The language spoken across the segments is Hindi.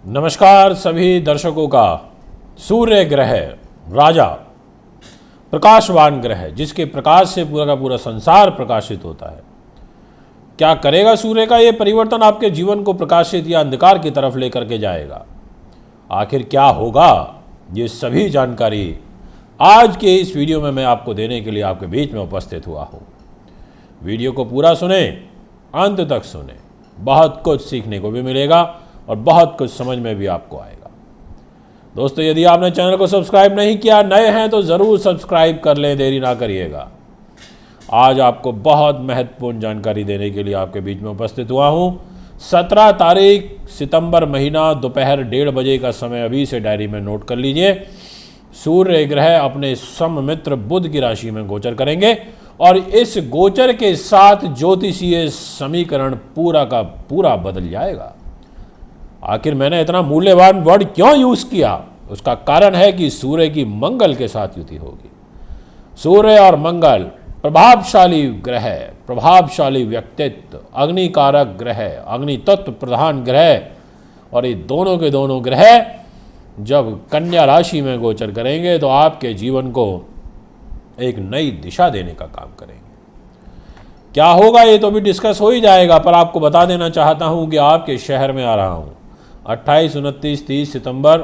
नमस्कार सभी दर्शकों का। सूर्य ग्रह राजा, प्रकाशवान ग्रह, जिसके प्रकाश से पूरा का पूरा संसार प्रकाशित होता है। क्या करेगा सूर्य का ये परिवर्तन? आपके जीवन को प्रकाशित या अंधकार की तरफ लेकर के जाएगा? आखिर क्या होगा? ये सभी जानकारी आज के इस वीडियो में मैं आपको देने के लिए आपके बीच में उपस्थित हुआ हूँ। वीडियो को पूरा सुने, अंत तक सुने, बहुत कुछ सीखने को भी मिलेगा और बहुत कुछ समझ में भी आपको आएगा। दोस्तों, यदि आपने चैनल को सब्सक्राइब नहीं किया, नए हैं तो ज़रूर सब्सक्राइब कर लें, देरी ना करिएगा। आज आपको बहुत महत्वपूर्ण जानकारी देने के लिए आपके बीच में उपस्थित हुआ हूँ। 17 तारीख सितंबर महीना दोपहर 1:30 बजे का समय अभी से डायरी में नोट कर लीजिए। सूर्य ग्रह अपने सममित्र बुध की राशि में गोचर करेंगे और इस गोचर के साथ ज्योतिषीय समीकरण पूरा का पूरा बदल जाएगा। आखिर मैंने इतना मूल्यवान वर्ड क्यों यूज किया? उसका कारण है कि सूर्य की मंगल के साथ युति होगी। सूर्य और मंगल प्रभावशाली ग्रह, प्रभावशाली व्यक्तित्व, अग्निकारक ग्रह, अग्नि तत्व प्रधान ग्रह, और ये दोनों के दोनों ग्रह जब कन्या राशि में गोचर करेंगे तो आपके जीवन को एक नई दिशा देने का काम करेंगे। क्या होगा ये तो भी डिस्कस हो ही जाएगा, पर आपको बता देना चाहता हूँ कि आपके शहर में आ रहा हूँ। 28, 29, 30 सितंबर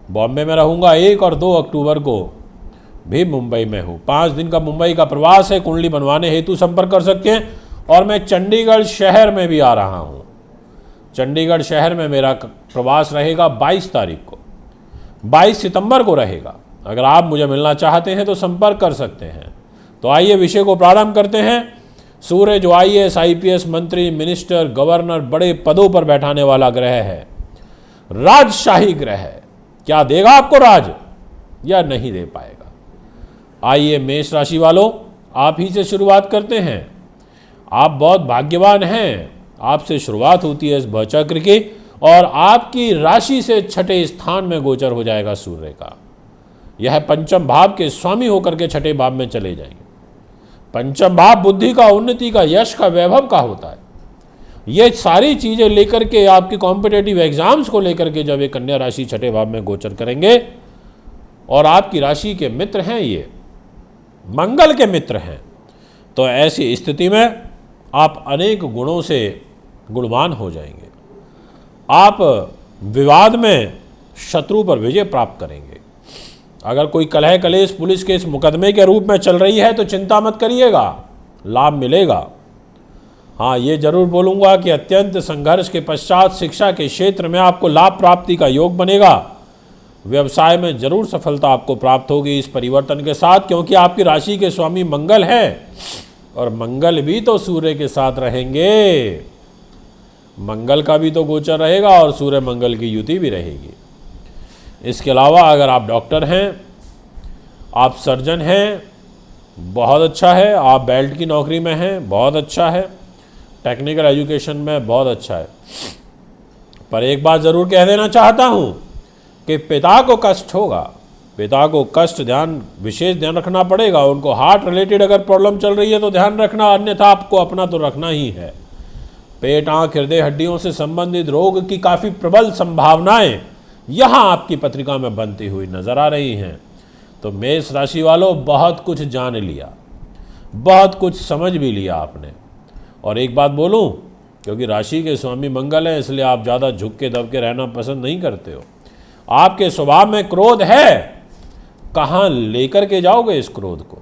बॉम्बे में रहूँगा। 1 और 2 अक्टूबर को भी मुंबई में हूँ। 5 दिन का मुंबई का प्रवास है। कुंडली बनवाने हेतु संपर्क कर सकते हैं। और मैं चंडीगढ़ शहर में भी आ रहा हूँ। चंडीगढ़ शहर में मेरा प्रवास रहेगा 22 तारीख को, 22 सितंबर को रहेगा। अगर आप मुझे मिलना चाहते हैं तो संपर्क कर सकते हैं। तो आइए विषय को प्रारंभ करते हैं। सूर्य जो IAS, IPS मंत्री, मिनिस्टर, गवर्नर, बड़े पदों पर बैठाने वाला ग्रह है, राजशाही ग्रह है। क्या देगा आपको राज या नहीं दे पाएगा? आइए मेष राशि वालों, आप ही से शुरुआत करते हैं। आप बहुत भाग्यवान हैं। आपसे शुरुआत होती है इस भवचक्र की और आपकी राशि से 6ठे स्थान में गोचर हो जाएगा सूर्य का। यह पंचम भाव के स्वामी होकर के 6ठे भाव में चले जाएंगे। पंचम भाव बुद्धि का, उन्नति का, यश का, वैभव का होता है। ये सारी चीजें लेकर के आपके कॉम्पिटेटिव एग्जाम्स को लेकर के जब ये कन्या राशि 6ठे भाव में गोचर करेंगे और आपकी राशि के मित्र हैं, ये मंगल के मित्र हैं, तो ऐसी स्थिति में आप अनेक गुणों से गुणवान हो जाएंगे। आप विवाद में शत्रु पर विजय प्राप्त करेंगे। अगर कोई कलह कलेश पुलिस के इस मुकदमे के रूप में चल रही है तो चिंता मत करिएगा, लाभ मिलेगा। हाँ, ये जरूर बोलूँगा कि अत्यंत संघर्ष के पश्चात शिक्षा के क्षेत्र में आपको लाभ प्राप्ति का योग बनेगा। व्यवसाय में जरूर सफलता आपको प्राप्त होगी इस परिवर्तन के साथ, क्योंकि आपकी राशि के स्वामी मंगल हैं और मंगल भी तो सूर्य के साथ रहेंगे। मंगल का भी तो गोचर रहेगा और सूर्य मंगल की युति भी रहेगी। इसके अलावा अगर आप डॉक्टर हैं, आप सर्जन हैं, बहुत अच्छा है। आप बेल्ट की नौकरी में हैं, बहुत अच्छा है। टेक्निकल एजुकेशन में बहुत अच्छा है। पर एक बात ज़रूर कह देना चाहता हूँ कि पिता को कष्ट होगा। पिता को कष्ट विशेष ध्यान रखना पड़ेगा। उनको हार्ट रिलेटेड अगर प्रॉब्लम चल रही है तो ध्यान रखना, अन्यथा आपको अपना तो रखना ही है। पेट, आँख, हृदय, हड्डियों से संबंधित रोग की काफ़ी प्रबल संभावनाएं यहाँ आपकी पत्रिका में बनती हुई नजर आ रही हैं। तो मेष राशि वालों, बहुत कुछ जान लिया, बहुत कुछ समझ भी लिया आपने। और एक बात बोलूं, क्योंकि राशि के स्वामी मंगल हैं इसलिए आप ज़्यादा झुक के दब के रहना पसंद नहीं करते हो। आपके स्वभाव में क्रोध है, कहाँ लेकर के जाओगे इस क्रोध को?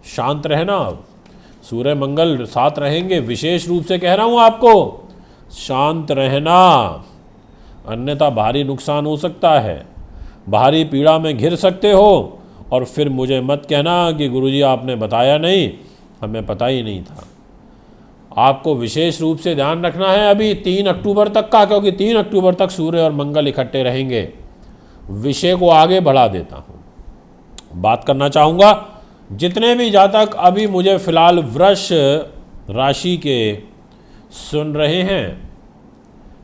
शांत रहना। सूर्य मंगल साथ रहेंगे, विशेष रूप से कह रहा हूँ आपको, शांत रहना, अन्यथा भारी नुकसान हो सकता है। भारी पीड़ा में घिर सकते हो और फिर मुझे मत कहना कि गुरुजी आपने बताया नहीं, हमें पता ही नहीं था। आपको विशेष रूप से ध्यान रखना है अभी 3 अक्टूबर तक का, क्योंकि 3 अक्टूबर तक सूर्य और मंगल इकट्ठे रहेंगे। विषय को आगे बढ़ा देता हूँ। बात करना चाहूँगा, जितने भी जातक अभी मुझे फिलहाल वृष राशि के सुन रहे हैं,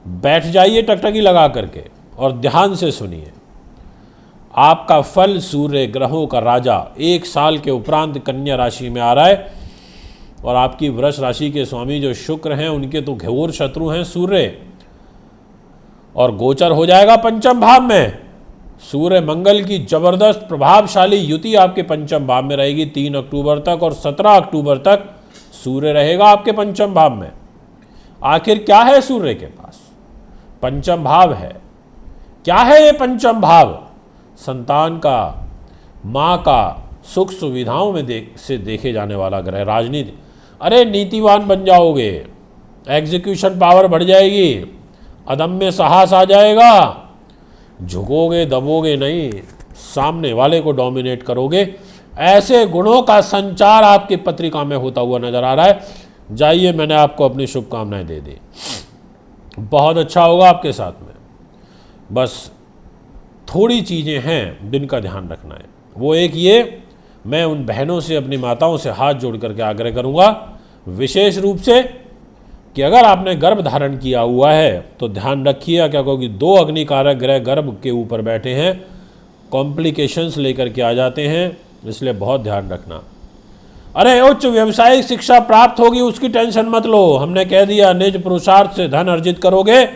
बैठ जाइए टकटकी लगा करके और ध्यान से सुनिए। आपका फल सूर्य ग्रहों का राजा 1 साल के उपरांत कन्या राशि में आ रहा है और आपकी वृष राशि के स्वामी जो शुक्र हैं उनके तो घोर शत्रु हैं सूर्य। और गोचर हो जाएगा पंचम भाव में। सूर्य मंगल की जबरदस्त प्रभावशाली युति आपके पंचम भाव में रहेगी 3 अक्टूबर तक, और 17 अक्टूबर तक सूर्य रहेगा आपके पंचम भाव में। आखिर क्या है सूर्य के पास? पंचम भाव है। क्या है ये पंचम भाव? संतान का, माँ का, सुख सुविधाओं में से देखे जाने वाला ग्रह। राजनीति, अरे नीतिवान बन जाओगे, एग्जीक्यूशन पावर बढ़ जाएगी, अदम्य साहस आ जाएगा, झुकोगे दबोगे नहीं, सामने वाले को डोमिनेट करोगे। ऐसे गुणों का संचार आपकी पत्रिका में होता हुआ नजर आ रहा है। जाइए, मैंने आपको अपनी शुभकामनाएं दे दी, बहुत अच्छा होगा आपके साथ में। बस थोड़ी चीज़ें हैं जिनका ध्यान रखना है। वो एक ये, मैं उन बहनों से, अपनी माताओं से हाथ जोड़ करके आग्रह करूँगा विशेष रूप से कि अगर आपने गर्भ धारण किया हुआ है तो ध्यान रखिए, क्या क्योंकि 2 अग्निकारक ग्रह गर्भ के ऊपर बैठे हैं, कॉम्प्लिकेशंस लेकर के आ जाते हैं, इसलिए बहुत ध्यान रखना। अरे उच्च व्यावसायिक शिक्षा प्राप्त होगी उसकी टेंशन मत लो, हमने कह दिया निज पुरुषार्थ से धन अर्जित करोगे,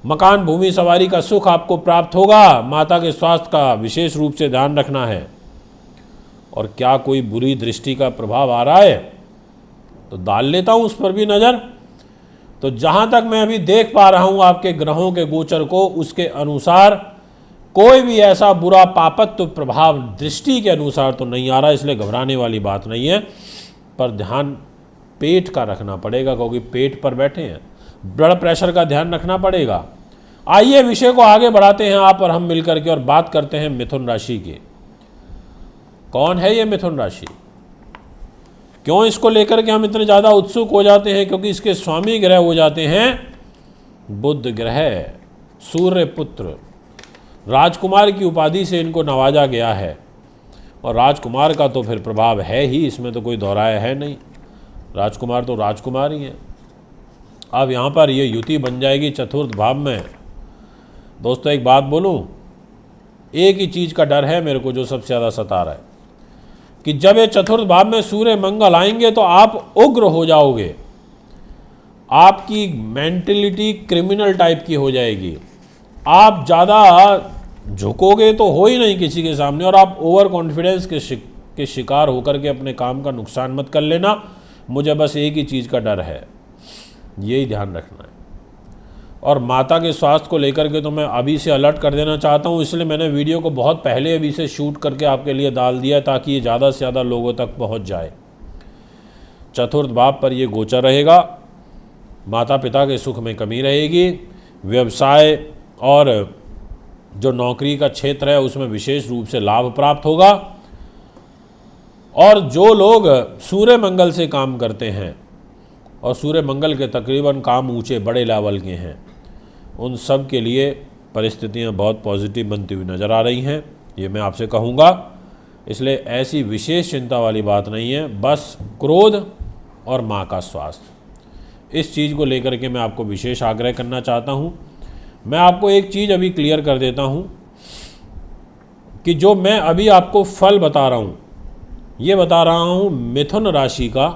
मकान भूमि सवारी का सुख आपको प्राप्त होगा। माता के स्वास्थ्य का विशेष रूप से ध्यान रखना है। और क्या कोई बुरी दृष्टि का प्रभाव आ रहा है तो डाल लेता हूँ उस पर भी नज़र। तो जहाँ तक मैं अभी देख पा रहा हूँ आपके ग्रहों के गोचर को, उसके अनुसार कोई भी ऐसा बुरा पापत्व प्रभाव दृष्टि के अनुसार तो नहीं आ रहा, इसलिए घबराने वाली बात नहीं है। पर ध्यान पेट का रखना पड़ेगा, क्योंकि पेट पर बैठे हैं। ब्लड प्रेशर का ध्यान रखना पड़ेगा। आइए विषय को आगे बढ़ाते हैं आप और हम मिलकर के, और बात करते हैं मिथुन राशि की। कौन है ये मिथुन राशि? क्यों इसको लेकर के हम इतने ज़्यादा उत्सुक हो जाते हैं? क्योंकि इसके स्वामी ग्रह हो जाते हैं बुध ग्रह, सूर्य पुत्र। राजकुमार की उपाधि से इनको नवाजा गया है, और राजकुमार का तो फिर प्रभाव है ही, इसमें तो कोई दोहराया है नहीं। राजकुमार तो राजकुमार ही है। अब यहाँ पर ये युति बन जाएगी चतुर्थ भाव में। दोस्तों एक बात बोलूँ, एक ही चीज़ का डर है मेरे को जो सबसे ज़्यादा सता रहा है, कि जब ये चतुर्थ भाव में सूर्य मंगल आएंगे तो आप उग्र हो जाओगे, आपकी मेंटलिटी क्रिमिनल टाइप की हो जाएगी, आप ज़्यादा झुकोगे तो हो ही नहीं किसी के सामने, और आप ओवर कॉन्फिडेंस के शिकार होकर के अपने काम का नुकसान मत कर लेना। मुझे बस एक ही चीज़ का डर है, यही ध्यान रखना है। और माता के स्वास्थ्य को लेकर के तो मैं अभी से अलर्ट कर देना चाहता हूँ, इसलिए मैंने वीडियो को बहुत पहले अभी से शूट करके आपके लिए डाल दिया है, ताकि ये ज़्यादा से ज़्यादा लोगों तक पहुँच जाए। चतुर्थ भाव पर ये गोचर रहेगा, माता पिता के सुख में कमी रहेगी, व्यवसाय और जो नौकरी का क्षेत्र है उसमें विशेष रूप से लाभ प्राप्त होगा। और जो लोग सूर्य मंगल से काम करते हैं, और सूर्य मंगल के तकरीबन काम ऊंचे बड़े लेवल के हैं, उन सब के लिए परिस्थितियां बहुत पॉजिटिव बनती हुई नज़र आ रही हैं, ये मैं आपसे कहूँगा। इसलिए ऐसी विशेष चिंता वाली बात नहीं है, बस क्रोध और माँ का स्वास्थ्य, इस चीज़ को लेकर के मैं आपको विशेष आग्रह करना चाहता हूँ। मैं आपको एक चीज़ अभी क्लियर कर देता हूँ कि जो मैं अभी आपको फल बता रहा हूँ, ये बता रहा हूँ मिथुन राशि का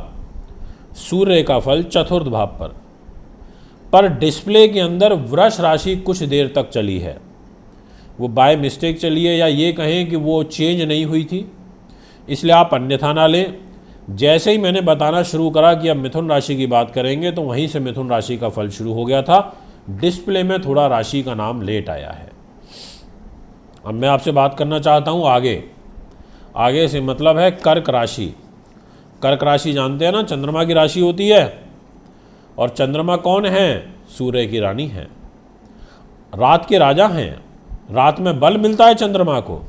सूर्य का फल चतुर्थ भाव पर डिस्प्ले के अंदर वृष राशि कुछ देर तक चली है, वो बाय मिस्टेक चली है, या ये कहें कि वो चेंज नहीं हुई थी, इसलिए आप अन्यथा ना लें। जैसे ही मैंने बताना शुरू करा कि अब मिथुन राशि की बात करेंगे, तो वहीं से मिथुन राशि का फल शुरू हो गया था। डिस्प्ले में थोड़ा राशि का नाम लेट आया है। अब मैं आपसे बात करना चाहता हूँ आगे से मतलब है कर्क राशि। कर्क राशि जानते हैं ना, चंद्रमा की राशि होती है, और चंद्रमा कौन है? सूर्य की रानी है, रात के राजा हैं। रात में बल मिलता है चंद्रमा को,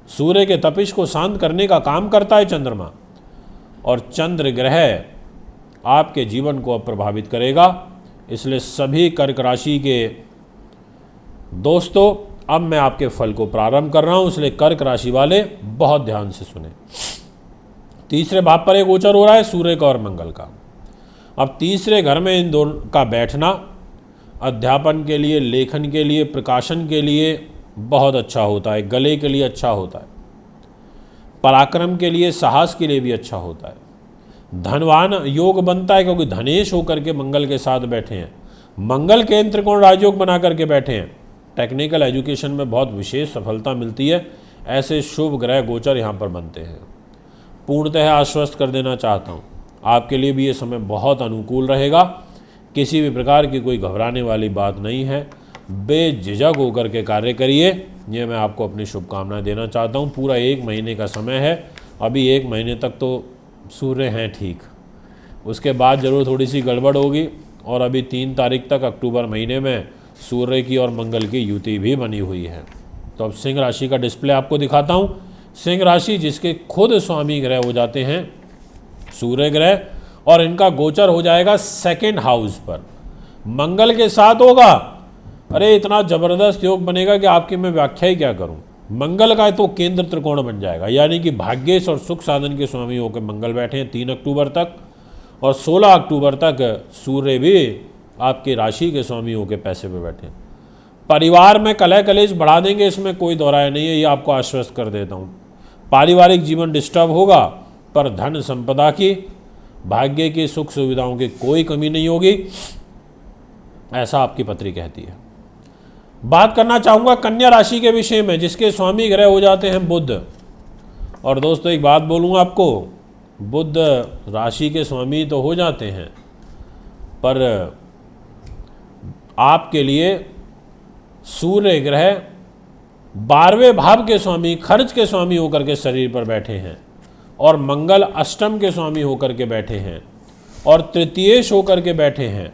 सूर्य के तपिश को शांत करने का काम करता है चंद्रमा, और चंद्र ग्रह आपके जीवन को अब प्रभावित करेगा। इसलिए सभी कर्क राशि के दोस्तों, अब मैं आपके फल को प्रारंभ कर रहा हूं, इसलिए कर्क राशि वाले बहुत ध्यान से सुने। तीसरे भाव पर एक गोचर हो रहा है सूर्य का और मंगल का। अब तीसरे घर में इन दोनों का बैठना अध्यापन के लिए, लेखन के लिए, प्रकाशन के लिए बहुत अच्छा होता है, गले के लिए अच्छा होता है, पराक्रम के लिए, साहस के लिए भी अच्छा होता है। धनवान योग बनता है, क्योंकि धनेश होकर के मंगल के साथ बैठे हैं। मंगल केंद्र त्रिकोण राजयोग बना करके बैठे हैं, टेक्निकल एजुकेशन में बहुत विशेष सफलता मिलती है। ऐसे शुभ ग्रह गोचर यहाँ पर बनते हैं। पूर्णतः आश्वस्त कर देना चाहता हूँ, आपके लिए भी ये समय बहुत अनुकूल रहेगा। किसी भी प्रकार की कोई घबराने वाली बात नहीं है। बेझिझक होकर के कार्य करिए, ये मैं आपको अपनी शुभकामनाएं देना चाहता हूँ। पूरा 1 महीने का समय है, अभी 1 महीने तक तो सूर्य हैं ठीक, उसके बाद ज़रूर थोड़ी सी गड़बड़ होगी। और अभी 3 तारीख तक अक्टूबर महीने में सूर्य की और मंगल की युति भी बनी हुई है। तो अब सिंह राशि का डिस्प्ले आपको दिखाता हूँ। सिंह राशि जिसके खुद स्वामी ग्रह हो जाते हैं सूर्य ग्रह, और इनका गोचर हो जाएगा 2nd हाउस पर, मंगल के साथ होगा। अरे इतना ज़बरदस्त योग बनेगा कि आपकी मैं व्याख्या ही क्या करूं। मंगल का तो केंद्र त्रिकोण बन जाएगा, यानी कि भाग्येश और सुख साधन के स्वामी होकर मंगल बैठे हैं 3 अक्टूबर तक, और 16 अक्टूबर तक सूर्य भी आपकी राशि के स्वामी होकर पैसे पे बैठे हैं। परिवार में कलह कलेश बढ़ा देंगे, इसमें कोई दोहराया नहीं है, ये आपको आश्वस्त कर देता हूँ। पारिवारिक जीवन डिस्टर्ब होगा, पर धन संपदा की, भाग्य की, सुख सुविधाओं की कोई कमी नहीं होगी, ऐसा आपकी पत्री कहती है। बात करना चाहूँगा कन्या राशि के विषय में, जिसके स्वामी ग्रह हो जाते हैं बुध। और दोस्तों एक बात बोलूँ आपको, बुध राशि के स्वामी तो हो जाते हैं, पर आपके लिए सूर्य ग्रह 12वें भाव के स्वामी, खर्च के स्वामी होकर के शरीर पर बैठे हैं, और मंगल अष्टम के स्वामी होकर के बैठे हैं, और तृतीयेश होकर के बैठे हैं।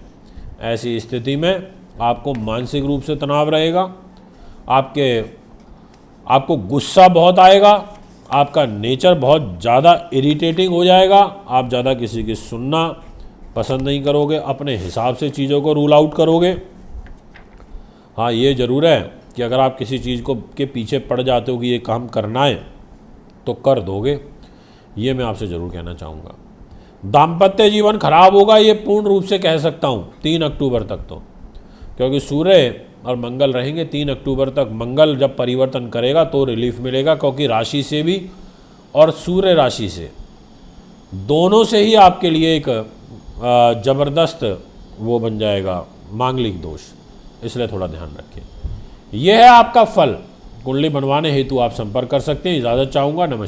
ऐसी स्थिति में आपको मानसिक रूप से तनाव रहेगा, आपको गुस्सा बहुत आएगा, आपका नेचर बहुत ज़्यादा इरिटेटिंग हो जाएगा, आप ज़्यादा किसी की सुनना पसंद नहीं करोगे, अपने हिसाब से चीज़ों को रूल आउट करोगे। हाँ ये ज़रूर है कि अगर आप किसी चीज़ को के पीछे पड़ जाते हो कि ये काम करना है तो कर दोगे, ये मैं आपसे ज़रूर कहना चाहूँगा। दाम्पत्य जीवन खराब होगा, ये पूर्ण रूप से कह सकता हूँ 3 अक्टूबर तक तो, क्योंकि सूर्य और मंगल रहेंगे 3 अक्टूबर तक। मंगल जब परिवर्तन करेगा तो रिलीफ मिलेगा, क्योंकि राशि से भी और सूर्य राशि से दोनों से ही आपके लिए एक ज़बरदस्त वो बन जाएगा मांगलिक दोष, इसलिए थोड़ा ध्यान रखें। यह है आपका फल। कुंडली बनवाने हेतु आप संपर्क कर सकते हैं। इजाज़त चाहूँगा। नमस्कार।